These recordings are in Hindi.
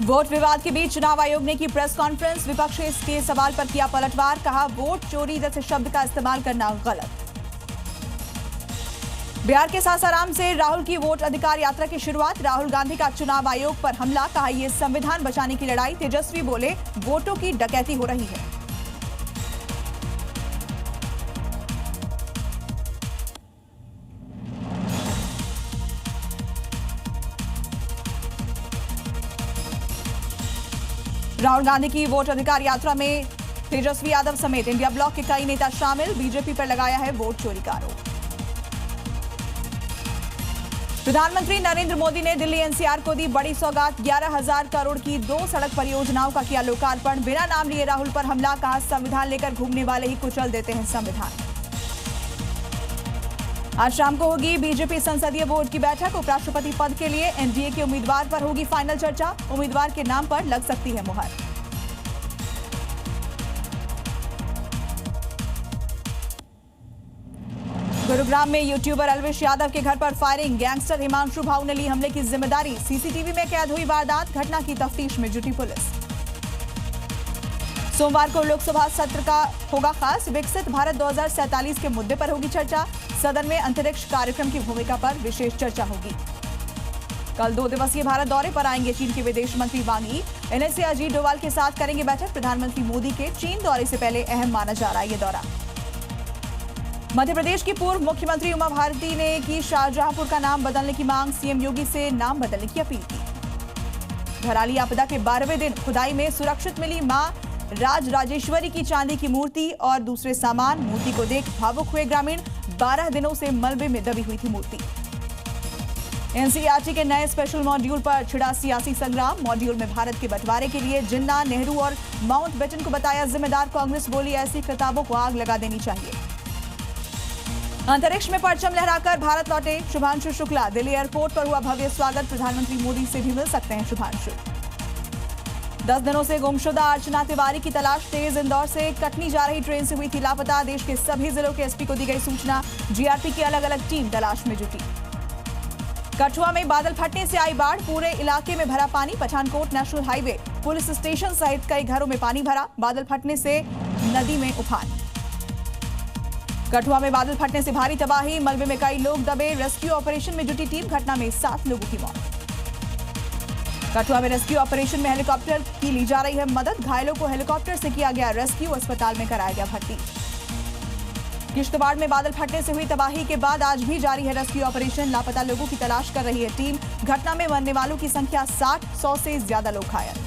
वोट विवाद के बीच चुनाव आयोग ने की प्रेस कॉन्फ्रेंस। विपक्ष ने इसके सवाल पर किया पलटवार, कहा वोट चोरी जैसे शब्द का इस्तेमाल करना गलत। बिहार के सासाराम से राहुल की वोट अधिकार यात्रा की शुरुआत। राहुल गांधी का चुनाव आयोग पर हमला, कहा यह संविधान बचाने की लड़ाई। तेजस्वी बोले वोटों की डकैती हो रही है। राहुल गांधी की वोट अधिकार यात्रा में तेजस्वी यादव समेत इंडिया ब्लॉक के कई नेता शामिल। बीजेपी पर लगाया है वोट चोरी का आरोप। प्रधानमंत्री नरेंद्र मोदी ने दिल्ली एनसीआर को दी बड़ी सौगात। 11,000 करोड़ की 2 सड़क परियोजनाओं का किया लोकार्पण। बिना नाम लिए राहुल पर हमला, कहा संविधान लेकर घूमने वाले ही कुचल देते हैं संविधान। आज शाम को होगी बीजेपी संसदीय बोर्ड की बैठक। उपराष्ट्रपति पद के लिए एनडीए के उम्मीदवार पर होगी फाइनल चर्चा। उम्मीदवार के नाम पर लग सकती है मुहर। गुरुग्राम में यूट्यूबर अलविश यादव के घर पर फायरिंग। गैंगस्टर हिमांशु भाऊ ने ली हमले की जिम्मेदारी। सीसीटीवी में कैद हुई वारदात। घटना की तफ्तीश में जुटी पुलिस। सोमवार को लोकसभा सत्र का होगा खास। विकसित भारत 2047 के मुद्दे पर होगी चर्चा। सदन में अंतरिक्ष कार्यक्रम की भूमिका पर विशेष चर्चा होगी। कल 2 दिवसीय भारत दौरे पर आएंगे चीन के विदेश मंत्री वांग यी। एनएसए अजीत डोवाल के साथ करेंगे बैठक। प्रधानमंत्री मोदी के चीन दौरे से पहले अहम माना जा रहा है ये दौरा। मध्य प्रदेश की पूर्व मुख्यमंत्री उमा भारती ने की शाहजहांपुर का नाम बदलने की मांग। सीएम योगी से नाम बदलने की अपील की। घराली आपदा के 12वें दिन खुदाई में सुरक्षित मिली मां राज राजेश्वरी की चांदी की मूर्ति और दूसरे सामान। मूर्ति को देख भावुक हुए ग्रामीण। 12 दिनों से मलबे में दबी हुई थी मूर्ति। एनसीईआरटी के नए स्पेशल मॉड्यूल पर छिड़ा सियासी संग्राम। मॉड्यूल में भारत के बंटवारे के लिए जिन्ना, नेहरू और माउंटबेटन को बताया जिम्मेदार। कांग्रेस बोली ऐसी किताबों को आग लगा देनी चाहिए। अंतरिक्ष में परचम लहराकर भारत लौटे शुभांशु शुक्ला। दिल्ली एयरपोर्ट पर हुआ भव्य स्वागत। प्रधानमंत्री मोदी से भी मिल सकते हैं शुभांशु। 10 दिनों से गुमशुदा अर्चना तिवारी की तलाश तेज। इंदौर से कटनी जा रही ट्रेन से हुई थी लापता। देश के सभी जिलों के एसपी को दी गई सूचना। जीआरपी की अलग अलग टीम तलाश में जुटी। कठुआ में बादल फटने से आई बाढ़। पूरे इलाके में भरा पानी। Pathankot national highway, police station सहित कई घरों में पानी भरा। बादल फटने से नदी में उफान। कठुआ में बादल फटने से भारी तबाही। मलबे में कई लोग दबे। रेस्क्यू ऑपरेशन में जुटी टीम। घटना में 7 लोगों की मौत। कठुआ में रेस्क्यू ऑपरेशन में हेलीकॉप्टर की ली जा रही है मदद। घायलों को हेलीकॉप्टर से किया गया रेस्क्यू। अस्पताल में कराया गया भर्ती। किश्तवाड़ में बादल फटने से हुई तबाही के बाद आज भी जारी है रेस्क्यू ऑपरेशन। लापता लोगों की तलाश कर रही है टीम। घटना में मरने वालों की संख्या 60, 100 से ज्यादा लोग घायल।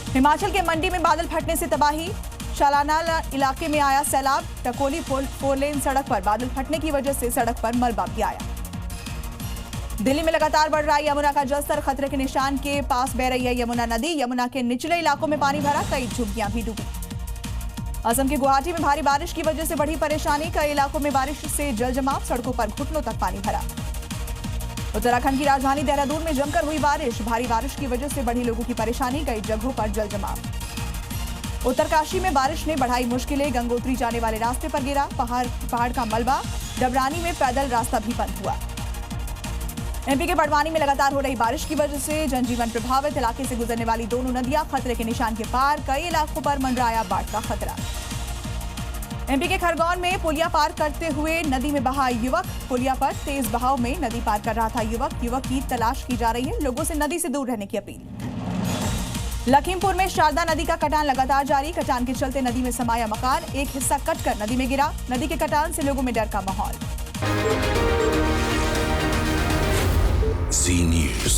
हिमाचल के मंडी में बादल फटने से तबाही। शालाना इलाके में आया सैलाब। टकोली 4 लेन सड़क पर बादल फटने की वजह से सड़क पर मलबा भी आया। दिल्ली में लगातार बढ़ रहा है यमुना का जलस्तर। खतरे के निशान के पास बह रही है यमुना नदी। यमुना के निचले इलाकों में पानी भरा। कई झुग्गियां भी डूबी। असम के गुवाहाटी में भारी बारिश की वजह से बढ़ी परेशानी। कई इलाकों में बारिश से जल जमाव। सड़कों पर घुटनों तक पानी भरा। उत्तराखंड की राजधानी देहरादून में जमकर हुई बारिश। भारी बारिश की वजह से बढ़ी लोगों की परेशानी। कई जगहों पर जल जमाव। उत्तरकाशी में बारिश ने बढ़ाई मुश्किलें। गंगोत्री जाने वाले रास्ते पर गिरा पहाड़ का मलबा। डबरानी में पैदल रास्ता भी बंद हुआ। एमपी के बड़वानी में लगातार हो रही बारिश की वजह से जनजीवन प्रभावित। इलाके से गुजरने वाली दोनों नदियां खतरे के निशान के पार। कई इलाकों पर मंडराया बाढ़ का खतरा। एमपी के खरगोन में पुलिया पार करते हुए नदी में बहा युवक। पुलिया पर तेज बहाव में नदी पार कर रहा था युवक। युवक की तलाश की जा रही है। लोगों से नदी से दूर रहने की अपील। लखीमपुर में शारदा नदी का कटान लगातार जारी। कटान के चलते नदी में समाया मकान। एक हिस्सा कटकर नदी में गिरा। नदी के कटान से लोगों में डर का माहौल। Zee News.